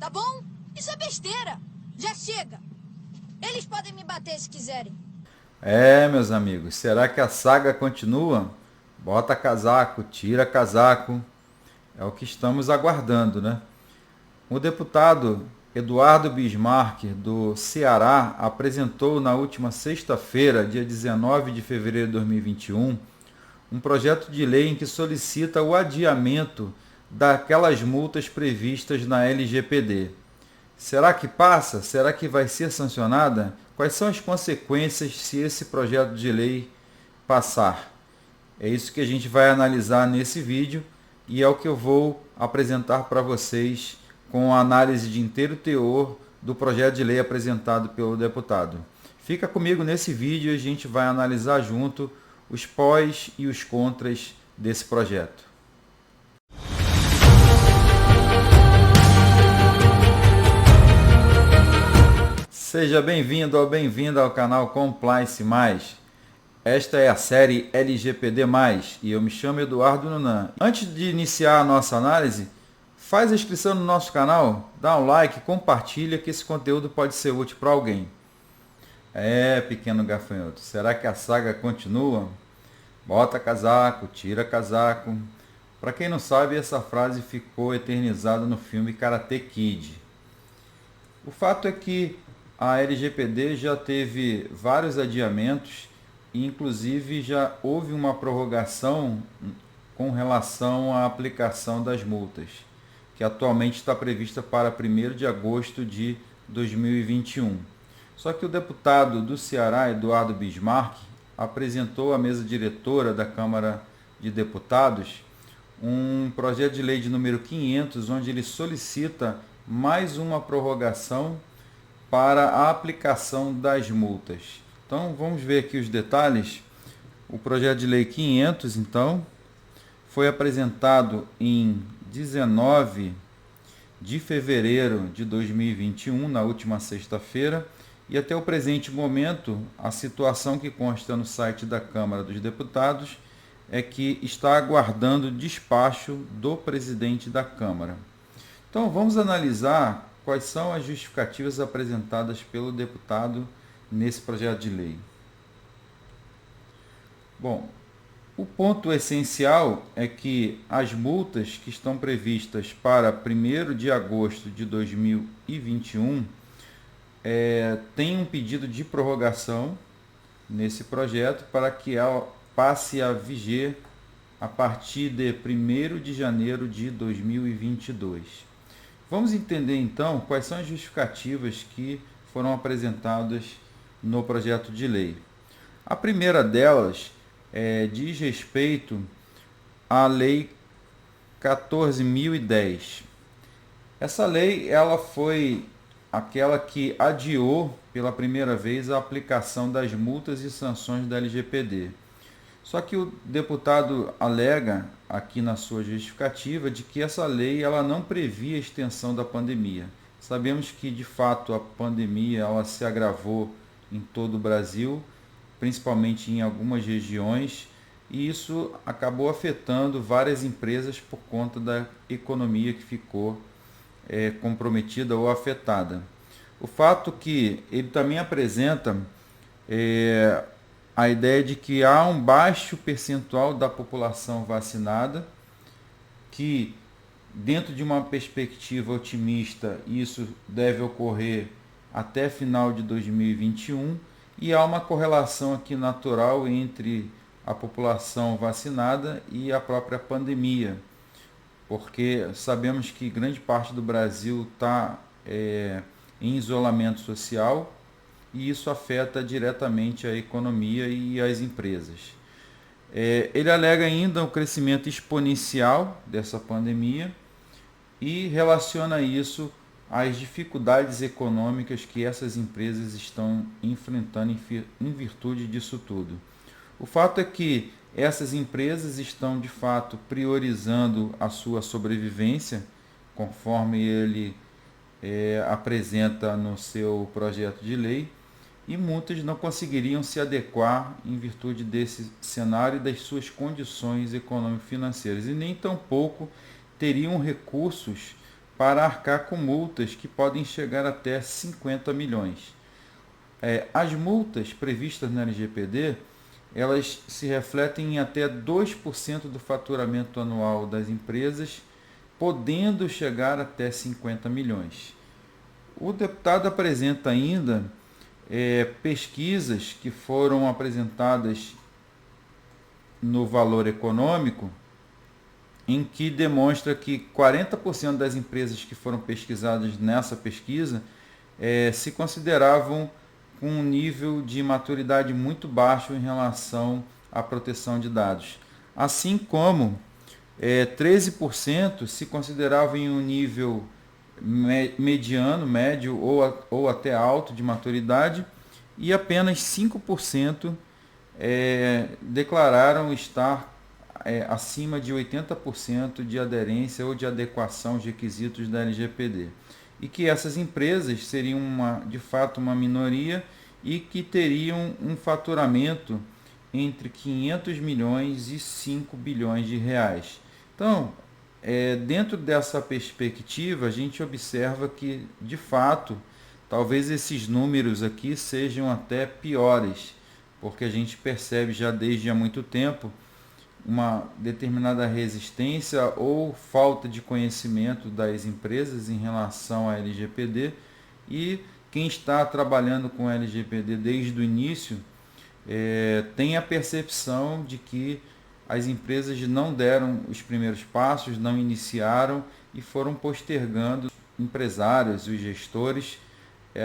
tá bom? Isso é besteira. Já chega. Eles podem me bater se quiserem. Meus amigos, será que a saga continua? Bota casaco, tira casaco. É o que estamos aguardando, né? O deputado Eduardo Bismarck, do Ceará, apresentou na última sexta-feira, dia 19 de fevereiro de 2021, um projeto de lei em que solicita o adiamento daquelas multas previstas na LGPD. Será que passa? Será que vai ser sancionada? Quais são as consequências se esse projeto de lei passar? É isso que a gente vai analisar nesse vídeo e é o que eu vou apresentar para vocês com a análise de inteiro teor do projeto de lei apresentado pelo deputado. Fica comigo nesse vídeo e a gente vai analisar junto os pós e os contras desse projeto. Seja bem-vindo ou bem-vinda ao canal Compliance Mais. Esta é a série LGPD+, e eu me chamo Eduardo Nunan. Antes de iniciar a nossa análise, faz a inscrição no nosso canal, dá um like, compartilha que esse conteúdo pode ser útil para alguém. Pequeno gafanhoto, será que a saga continua? Bota casaco, tira casaco. Para quem não sabe, essa frase ficou eternizada no filme Karate Kid. O fato é que a LGPD já teve vários adiamentos e inclusive já houve uma prorrogação com relação à aplicação das multas, que atualmente está prevista para 1º de agosto de 2021. Só que o deputado do Ceará, Eduardo Bismarck, apresentou à mesa diretora da Câmara de Deputados um projeto de lei de número 500, onde ele solicita mais uma prorrogação para a aplicação das multas. Então, vamos ver aqui os detalhes. O projeto de lei 500, então, foi apresentado em 19 de fevereiro de 2021, na última sexta-feira, e até o presente momento, a situação que consta no site da Câmara dos Deputados é que está aguardando despacho do presidente da Câmara. Então, vamos analisar quais são as justificativas apresentadas pelo deputado nesse projeto de lei. Bom, o ponto essencial é que as multas que estão previstas para 1º de agosto de 2021 têm um pedido de prorrogação nesse projeto para que ela passe a viger a partir de 1º de janeiro de 2022. Vamos entender então quais são as justificativas que foram apresentadas no projeto de lei. A primeira delas diz respeito à Lei 14.010. Essa lei ela foi aquela que adiou pela primeira vez a aplicação das multas e sanções da LGPD. Só que o deputado alega aqui na sua justificativa de que essa lei ela não previa a extensão da pandemia. Sabemos que de fato a pandemia ela se agravou em todo o Brasil, principalmente em algumas regiões, e isso acabou afetando várias empresas por conta da economia que ficou comprometida ou afetada. O fato que ele também apresenta a ideia de que há um baixo percentual da população vacinada, que dentro de uma perspectiva otimista isso deve ocorrer até final de 2021, e há uma correlação aqui natural entre a população vacinada e a própria pandemia, porque sabemos que grande parte do Brasil está em isolamento social, e isso afeta diretamente a economia e as empresas. Ele alega ainda o crescimento exponencial dessa pandemia e relaciona isso às dificuldades econômicas que essas empresas estão enfrentando em virtude disso tudo. O fato é que essas empresas estão, de fato, priorizando a sua sobrevivência, conforme ele apresenta no seu projeto de lei, e muitas não conseguiriam se adequar em virtude desse cenário e das suas condições econômico-financeiras, e nem tampouco teriam recursos para arcar com multas que podem chegar até 50 milhões. As multas previstas na LGPD, elas se refletem em até 2% do faturamento anual das empresas, podendo chegar até 50 milhões. O deputado apresenta ainda pesquisas que foram apresentadas no Valor Econômico, em que demonstra que 40% das empresas que foram pesquisadas nessa pesquisa se consideravam com um nível de maturidade muito baixo em relação à proteção de dados. Assim como 13% se consideravam em um nível mediano, médio ou até alto de maturidade, e apenas 5% declararam estar acima de 80% de aderência ou de adequação aos requisitos da LGPD. E que essas empresas seriam de fato uma minoria e que teriam um faturamento entre 500 milhões e 5 bilhões de reais. Então, dentro dessa perspectiva, a gente observa que, de fato, talvez esses números aqui sejam até piores, porque a gente percebe já desde há muito tempo uma determinada resistência ou falta de conhecimento das empresas em relação à LGPD, e quem está trabalhando com a LGPD desde o início tem a percepção de que as empresas não deram os primeiros passos, não iniciaram e foram postergando. Empresários, os gestores,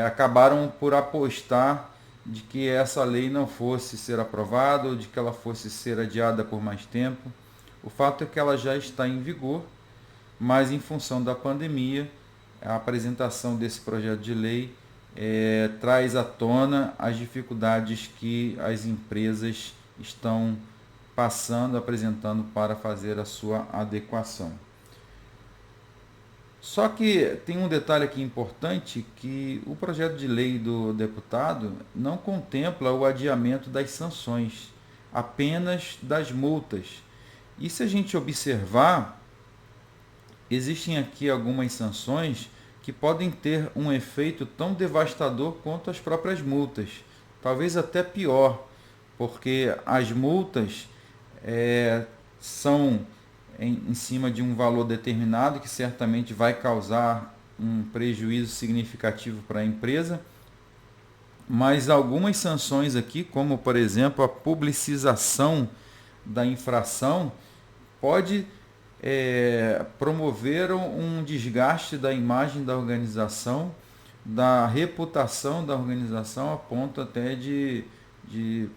acabaram por apostar de que essa lei não fosse ser aprovada ou de que ela fosse ser adiada por mais tempo. O fato é que ela já está em vigor, mas em função da pandemia, a apresentação desse projeto de lei traz à tona as dificuldades que as empresas estão apresentando para fazer a sua adequação. Só que tem um detalhe aqui importante, que o projeto de lei do deputado não contempla o adiamento das sanções, apenas das multas. E se a gente observar, existem aqui algumas sanções que podem ter um efeito tão devastador quanto as próprias multas, talvez até pior, porque as multas são em cima de um valor determinado que certamente vai causar um prejuízo significativo para a empresa, mas algumas sanções aqui, como por exemplo a publicização da infração, pode promover um desgaste da imagem da organização, da reputação da organização, a ponto até de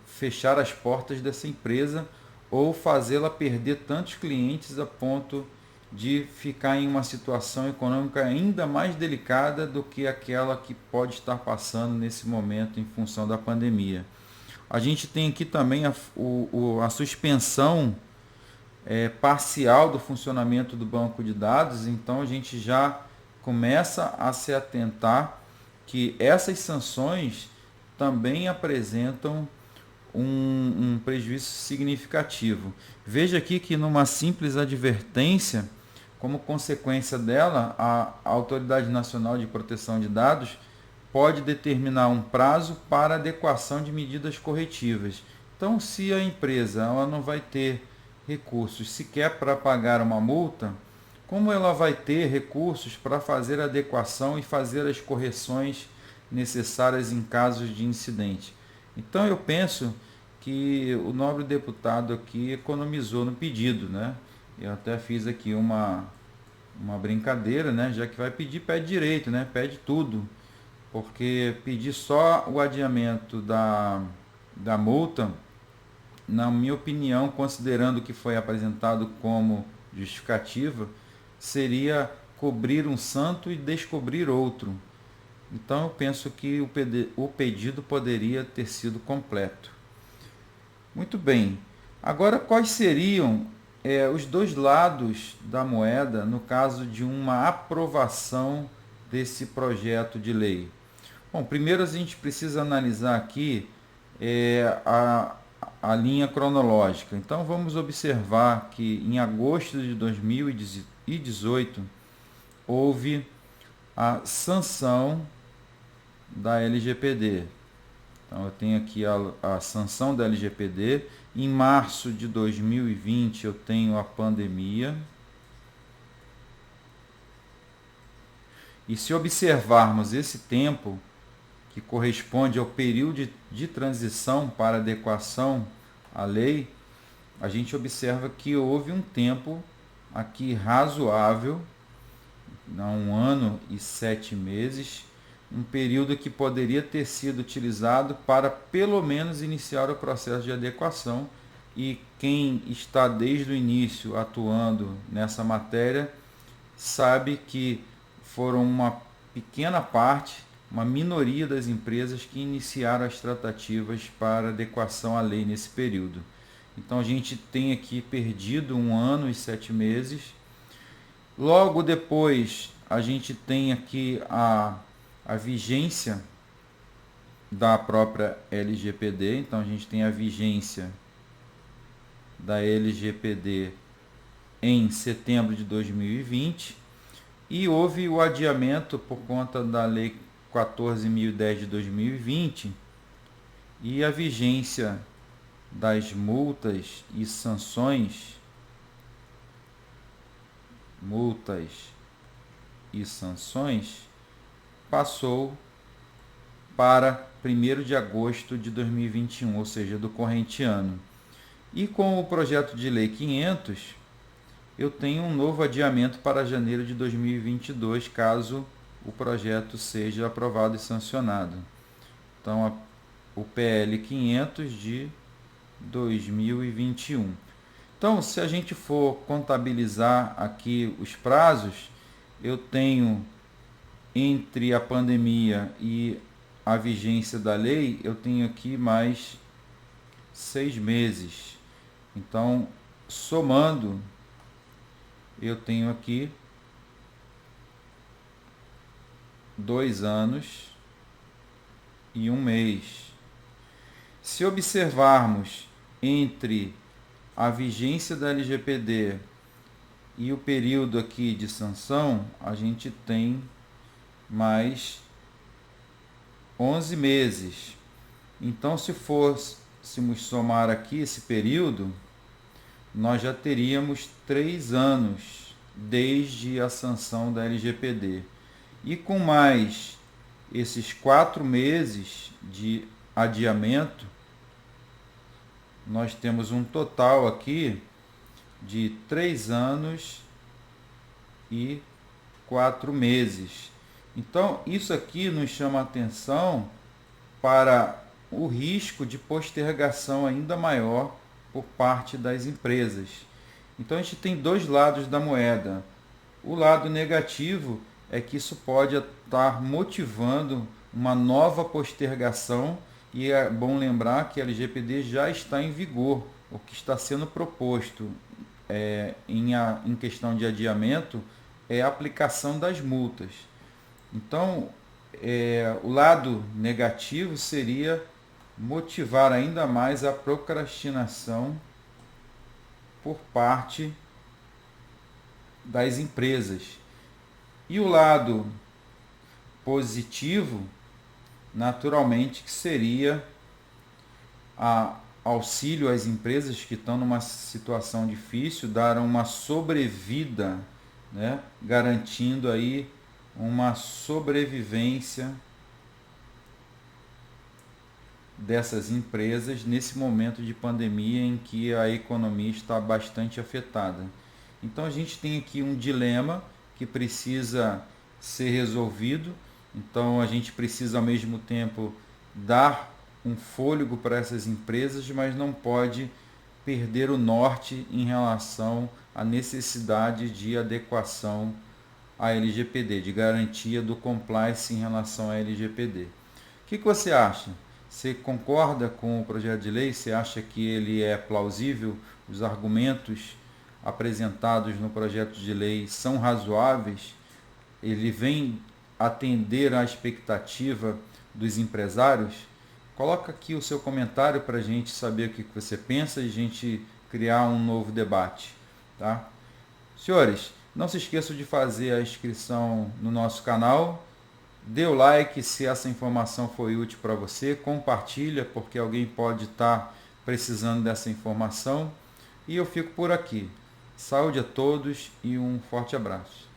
fechar as portas dessa empresa ou fazê-la perder tantos clientes a ponto de ficar em uma situação econômica ainda mais delicada do que aquela que pode estar passando nesse momento em função da pandemia. A gente tem aqui também a suspensão parcial do funcionamento do banco de dados, então a gente já começa a se atentar que essas sanções também apresentam um prejuízo significativo. Veja aqui que numa simples advertência, como consequência dela, a Autoridade Nacional de Proteção de Dados pode determinar um prazo para adequação de medidas corretivas. Então, se a empresa ela não vai ter recursos sequer para pagar uma multa, como ela vai ter recursos para fazer a adequação e fazer as correções necessárias em casos de incidente? Então eu penso que o nobre deputado aqui economizou no pedido, né? Eu até fiz aqui uma brincadeira, né? Já que vai pedir, pede direito, né? Pede tudo, porque pedir só o adiamento da multa, na minha opinião, considerando que foi apresentado como justificativa, seria cobrir um santo e descobrir outro. Então eu penso que o pedido poderia ter sido completo. Muito bem. Agora, quais seriam os dois lados da moeda no caso de uma aprovação desse projeto de lei? Bom, primeiro a gente precisa analisar aqui a linha cronológica. Então vamos observar que em agosto de 2018 houve a sanção da LGPD. Então, eu tenho aqui a sanção da LGPD. Em março de 2020, eu tenho a pandemia. E se observarmos esse tempo, que corresponde ao período de transição para adequação à lei, a gente observa que houve um tempo aqui razoável, 1 ano e 7 meses, um período que poderia ter sido utilizado para pelo menos iniciar o processo de adequação, e quem está desde o início atuando nessa matéria sabe que foram uma pequena parte, uma minoria das empresas que iniciaram as tratativas para adequação à lei nesse período. Então a gente tem aqui perdido 1 ano e 7 meses. Logo depois a gente tem aqui a vigência da própria LGPD. Então a gente tem a vigência da LGPD em setembro de 2020 e houve o adiamento por conta da Lei 14.010 de 2020 e a vigência das multas e sanções passou para 1º de agosto de 2021, ou seja, do corrente ano. E com o projeto de lei 500, eu tenho um novo adiamento para janeiro de 2022, caso o projeto seja aprovado e sancionado. Então, o PL 500 de 2021. Então, se a gente for contabilizar aqui os prazos, eu tenho entre a pandemia e a vigência da lei, eu tenho aqui mais 6 meses. Então, somando, eu tenho aqui 2 anos e 1 mês. Se observarmos entre a vigência da LGPD e o período aqui de sanção, a gente tem mais 11 meses. Então, se fôssemos somar aqui esse período, nós já teríamos 3 anos desde a sanção da LGPD. E com mais esses 4 meses de adiamento, nós temos um total aqui de 3 anos e 4 meses. Então, isso aqui nos chama a atenção para o risco de postergação ainda maior por parte das empresas. Então, a gente tem 2 lados da moeda. O lado negativo é que isso pode estar motivando uma nova postergação, e é bom lembrar que a LGPD já está em vigor. O que está sendo proposto em questão de adiamento é a aplicação das multas. Então, o lado negativo seria motivar ainda mais a procrastinação por parte das empresas. E o lado positivo, naturalmente, que seria auxílio às empresas que estão numa situação difícil, dar uma sobrevida, né, garantindo aí uma sobrevivência dessas empresas nesse momento de pandemia em que a economia está bastante afetada. Então a gente tem aqui um dilema que precisa ser resolvido. Então a gente precisa ao mesmo tempo dar um fôlego para essas empresas, mas não pode perder o norte em relação à necessidade de adequação à LGPD, de garantia do compliance em relação à LGPD. O que você acha? Você concorda com o projeto de lei? Você acha que ele é plausível? Os argumentos apresentados no projeto de lei são razoáveis? Ele vem atender à expectativa dos empresários? Coloca aqui o seu comentário para a gente saber o que você pensa e a gente criar um novo debate. Tá? Senhores, Não se esqueça de fazer a inscrição no nosso canal. Dê o like se essa informação foi útil para você. Compartilha, porque alguém pode estar precisando dessa informação. E eu fico por aqui. Saúde a todos e um forte abraço.